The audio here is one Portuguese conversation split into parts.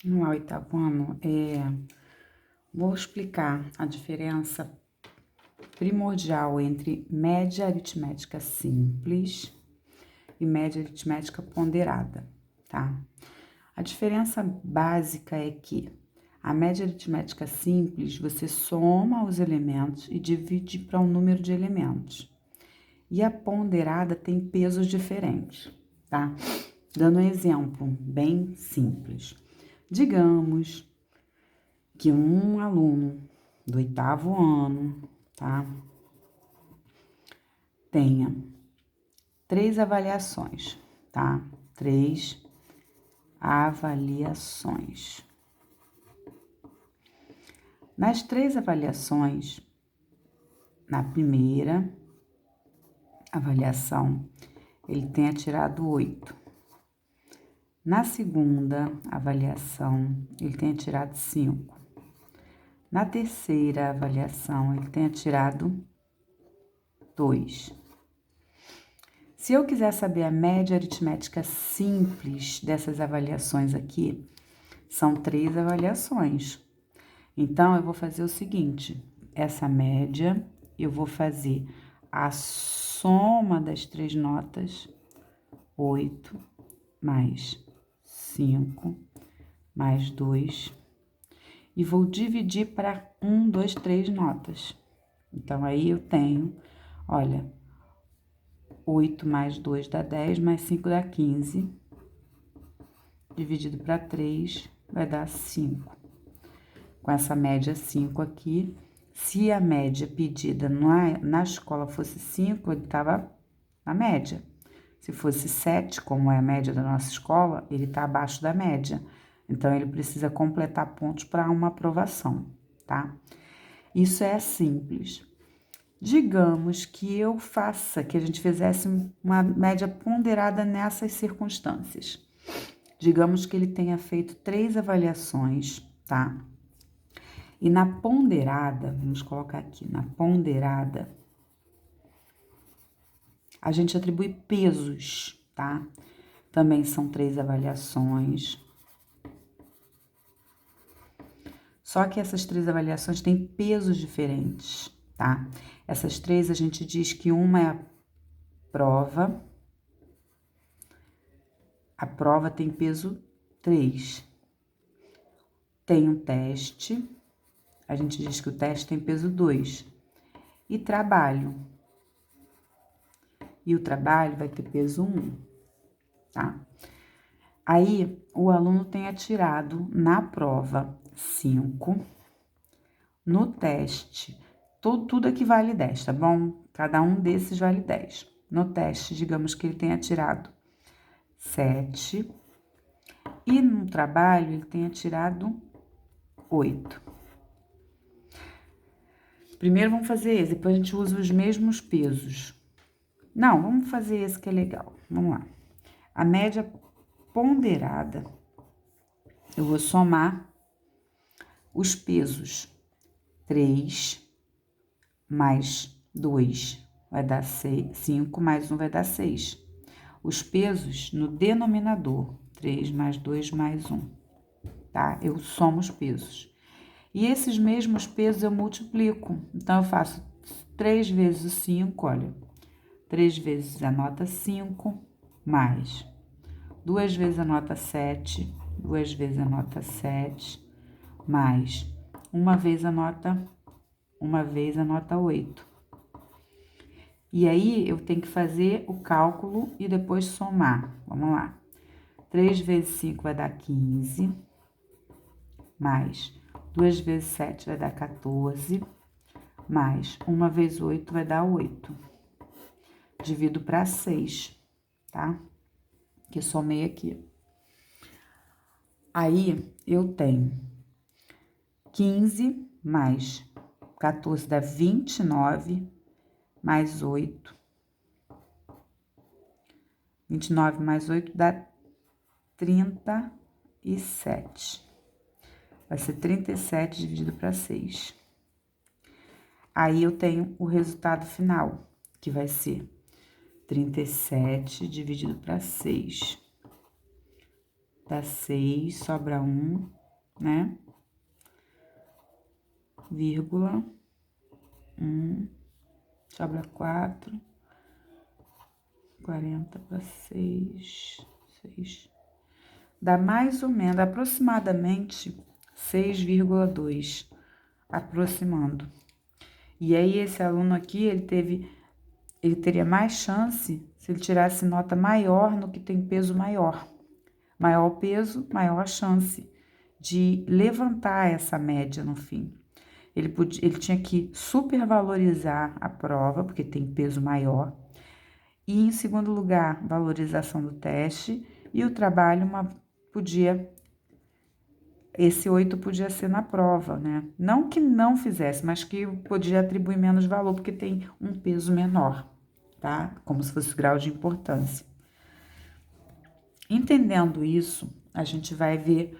No oitavo ano, vou explicar a diferença primordial entre média aritmética simples e média aritmética ponderada, tá? A diferença básica é que a média aritmética simples, você soma os elementos e divide para um número de elementos. E a ponderada tem pesos diferentes, tá? Dando um exemplo bem simples. Digamos que um aluno do oitavo ano, tá? Tenha 3 avaliações, tá? 3 avaliações. Nas 3 avaliações, na primeira avaliação, ele tenha tirado 8. Na segunda avaliação, ele tenha tirado 5. Na terceira avaliação, ele tenha tirado 2. Se eu quiser saber a média aritmética simples dessas avaliações aqui, são 3 avaliações. Então, eu vou fazer o seguinte, essa média, eu vou fazer a soma das 3 notas, 8 mais 5 mais 2, e vou dividir para 1, 2, 3 notas. Então, aí eu tenho, olha, 8 mais 2 dá 10, mais 5 dá 15. Dividido para 3, vai dar 5. Com essa média 5 aqui, se a média pedida na escola fosse 5, ele estava na média. Se fosse 7, como é a média da nossa escola, ele está abaixo da média. Então, ele precisa completar pontos para uma aprovação, tá? Isso é simples. Digamos que que a gente fizesse uma média ponderada nessas circunstâncias. Digamos que ele tenha feito 3 avaliações, tá? E na ponderada, vamos colocar aqui, na ponderada, a gente atribui pesos, tá? Também são 3 avaliações. Só que essas 3 avaliações têm pesos diferentes, tá? Essas 3 a gente diz que uma é a prova. A prova tem peso 3. Tem um teste. A gente diz que o teste tem peso 2. E trabalho. E o trabalho vai ter peso 1, tá? Aí, o aluno tenha tirado na prova 5, no teste, tudo aqui vale 10, tá bom? Cada um desses vale 10. No teste, digamos que ele tenha tirado 7, e no trabalho ele tenha tirado 8. Primeiro vamos fazer esse, depois a gente usa os mesmos pesos. Não, vamos fazer esse que é legal. Vamos lá. A média ponderada, eu vou somar os pesos. 3 mais 2 vai dar 5, mais 1 vai dar 6. Os pesos no denominador, 3 mais 2 mais 1, tá? Eu somo os pesos. E esses mesmos pesos eu multiplico. Então, eu faço 3 vezes o 5, olha. 3 vezes a nota 5, mais 2 vezes a nota 7, 2 vezes a nota 7, mais uma vez a nota 8. E aí, eu tenho que fazer o cálculo e depois somar. Vamos lá. 3 vezes 5 vai dar 15, mais 2 vezes 7 vai dar 14, mais 1 vezes 8 vai dar 8. Divido para 6, tá? Que somei aqui. Aí, eu tenho 15 mais 14 dá 29, mais 8. 29 mais 8 dá 37. Vai ser 37 dividido para 6. Aí, eu tenho o resultado final, que vai ser 37 dividido para 6. dá 6, sobra 1, né? Vírgula, 1, sobra 4, 40 para 6, 6. Dá mais ou menos, aproximadamente 6,2, aproximando. E aí, esse aluno aqui, ele teria mais chance se ele tirasse nota maior no que tem peso maior. Maior o peso, maior a chance de levantar essa média no fim. Ele tinha que supervalorizar a prova, porque tem peso maior. E, em segundo lugar, valorização do teste. E o trabalho esse 8 podia ser na prova, né? Não que não fizesse, mas que podia atribuir menos valor, porque tem um peso menor, tá? Como se fosse grau de importância. Entendendo isso, a gente vai ver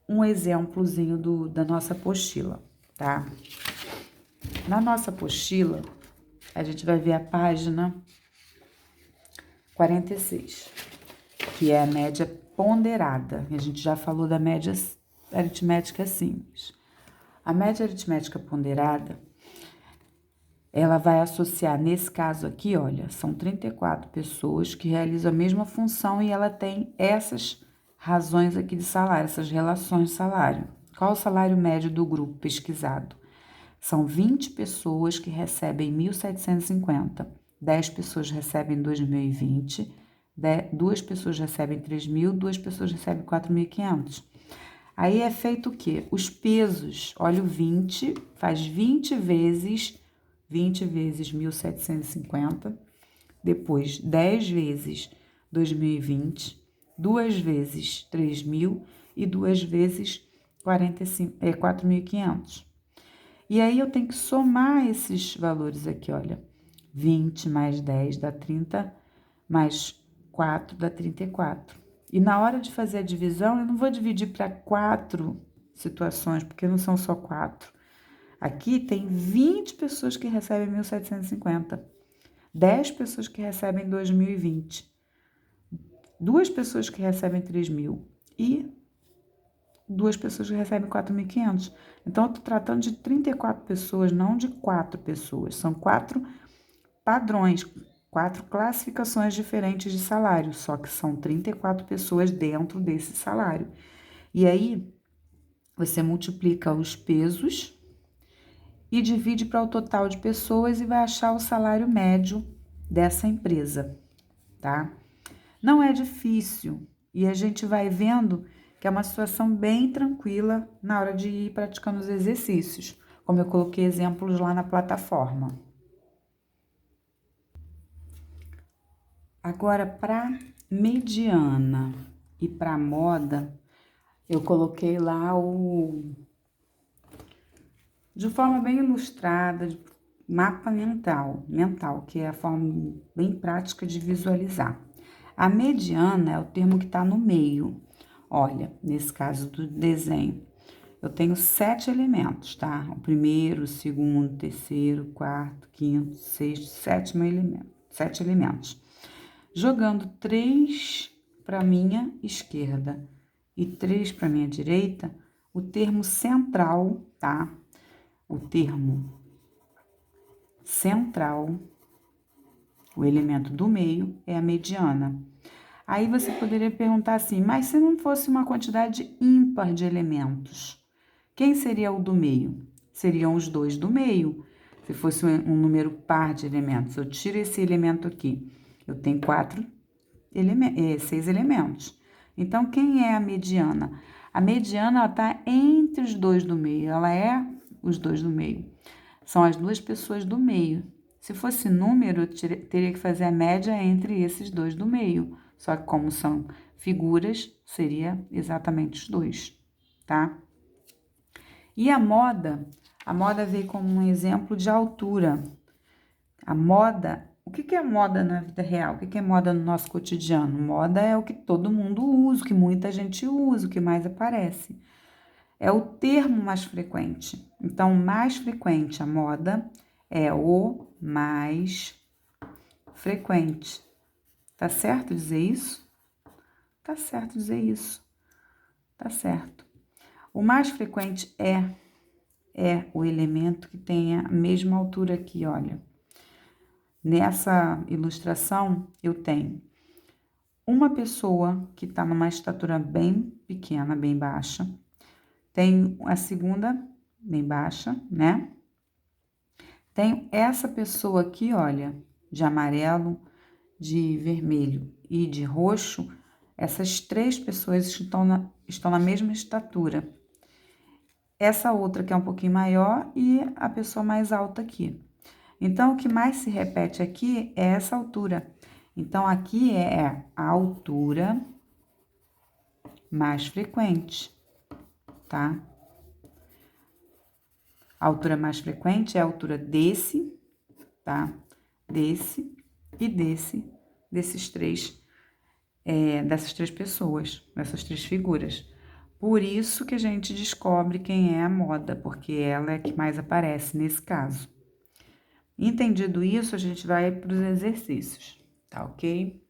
um exemplozinho da nossa apostila, tá? Na nossa apostila, a gente vai ver a página 46, que é a média ponderada. A gente já falou da média aritmética simples. A média aritmética ponderada, ela vai associar, nesse caso aqui, olha, são 34 pessoas que realizam a mesma função e ela tem essas razões aqui de salário, essas relações de salário. Qual o salário médio do grupo pesquisado? São 20 pessoas que recebem 1.750, 10 pessoas recebem 2.020, 2 pessoas recebem 3.000, 2 pessoas recebem 4.500. Aí é feito o quê? Os pesos, olha o 20, faz 20 vezes 1.750, depois 10 vezes 2.020, 2 vezes 3.000 e 2 vezes 4.500. E aí eu tenho que somar esses valores aqui, olha. 20 mais 10 dá 30, mais 4 dá 34. E na hora de fazer a divisão, eu não vou dividir para 4 situações, porque não são só 4. Aqui tem 20 pessoas que recebem 1.750, 10 pessoas que recebem 2.020, 2 pessoas que recebem 3.000 e 2 pessoas que recebem 4.500. Então, eu estou tratando de 34 pessoas, não de 4 pessoas. São 4 padrões, 4 classificações diferentes de salário, só que são 34 pessoas dentro desse salário. E aí, você multiplica os pesos e divide para o total de pessoas e vai achar o salário médio dessa empresa, tá? Não é difícil e a gente vai vendo que é uma situação bem tranquila na hora de ir praticando os exercícios, como eu coloquei exemplos lá na plataforma. Agora, para mediana e para moda, eu coloquei lá de forma bem ilustrada, de mapa mental, que é a forma bem prática de visualizar. A mediana é o termo que está no meio. Olha, nesse caso do desenho, eu tenho 7 elementos, tá? O primeiro, o segundo, o terceiro, o quarto, quinto, sexto, sétimo elemento. 7 elementos. Jogando 3 para minha esquerda e 3 para minha direita, o termo central, tá? O termo central, o elemento do meio, é a mediana. Aí você poderia perguntar assim, mas se não fosse uma quantidade ímpar de elementos, quem seria o do meio? Seriam os 2 do meio. Se fosse um número par de elementos, eu tiro esse elemento aqui. Eu tenho 6 elementos. Então, quem é a mediana? A mediana está entre os 2 do meio, ela é os 2 do meio. São as 2 pessoas do meio. Se fosse número, eu teria que fazer a média entre esses 2 do meio. Só que como são figuras, seria exatamente os 2, tá? E a moda veio como um exemplo de altura. A moda, o que é moda na vida real? O que é moda no nosso cotidiano? Moda é o que todo mundo usa, o que muita gente usa, o que mais aparece. É o termo mais frequente. Então, mais frequente, a moda é o mais frequente. Tá certo dizer isso? Tá certo dizer isso. Tá certo. O mais frequente é o elemento que tem a mesma altura aqui, olha. Nessa ilustração, eu tenho uma pessoa que está numa estatura bem pequena, bem baixa. Tem a segunda, bem baixa, né? Tem essa pessoa aqui, olha, de amarelo, de vermelho e de roxo. Essas 3 pessoas estão na mesma estatura. Essa outra que é um pouquinho maior e a pessoa mais alta aqui. Então, o que mais se repete aqui é essa altura. Então, aqui é a altura mais frequente, tá? A altura mais frequente é a altura desse, tá? Desse e desses 3, dessas 3 pessoas, dessas 3 figuras. Por isso que a gente descobre quem é a moda, porque ela é a que mais aparece nesse caso. Entendido isso, a gente vai para os exercícios, tá ok?